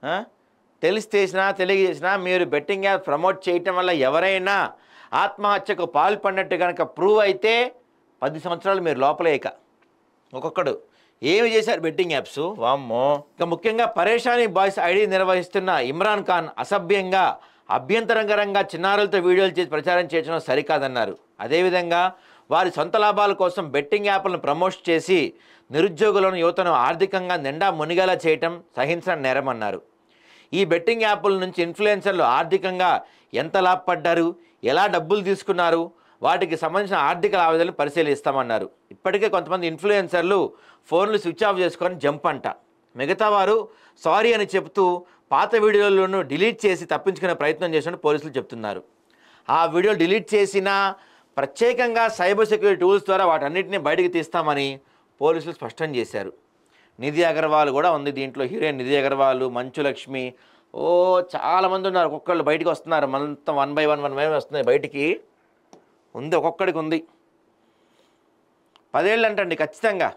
ఆ? తెలిసి చేసినా తెలియ చేసినా మీరు బెట్టింగ్ యాప్ ప్రమోట్ చేయటం వల్ల ఎవరైనా ఆత్మహత్యకు పాల్పడినట్టు కనుక ప్రూవ్ అయితే 10 సంవత్సరాలు మీరు లోపలే ఇక ఒక్కొక్కడు ఏమి చేశారు బెట్టింగ్ యాప్స్ వామ్మో. ఇక ముఖ్యంగా పరేషానీ బాయ్స్ ఐడి నిర్వహిస్తున్న ఇమ్రాన్ ఖాన్ అసభ్యంగా అభ్యంతరకరంగా చిన్నారులతో వీడియోలు చేసి ప్రచారం చేయడం సరికాదన్నారు. అదేవిధంగా వారి సొంత లాభాల కోసం బెట్టింగ్ యాప్లను ప్రమోట్ చేసి నిరుద్యోగులను యువతను ఆర్థికంగా నిండా మునిగేలా చేయటం సహించడం నేరమన్నారు. ఈ బెట్టింగ్ యాప్ల నుంచి ఇన్ఫ్లుయెన్సర్లు ఆర్థికంగా ఎంత లాభపడ్డారు, ఎలా డబ్బులు తీసుకున్నారు, వాటికి సంబంధించిన ఆర్థిక లావాదేవీలను పరిశీలిస్తామన్నారు. ఇప్పటికే కొంతమంది ఇన్ఫ్లుయెన్సర్లు ఫోన్లు స్విచ్ ఆఫ్ చేసుకొని జంప్ అంట. మిగతా వారు సారీ అని చెప్తూ పాత వీడియోలను డిలీట్ చేసి తప్పించుకునే ప్రయత్నం చేసినట్టు పోలీసులు చెప్తున్నారు. ఆ వీడియోలు డిలీట్ చేసినా ప్రత్యేకంగా సైబర్ సెక్యూరిటీ టూల్స్ ద్వారా వాటన్నిటిని బయటికి తీస్తామని పోలీసులు స్పష్టం చేశారు. నిధి అగర్వాల్ కూడా ఉంది దీంట్లో. హీరోయిన్ నిధి అగర్వాల్, మంచు లక్ష్మి, చాలామంది ఉన్నారు. ఒక్కొక్కళ్ళు బయటికి వస్తున్నారు. మొత్తం 1 by 1 వస్తున్నాయి బయటికి. ఉంది, ఒక్కొక్కడికి ఉంది. 10 ఏళ్ళు అంటండి ఖచ్చితంగా.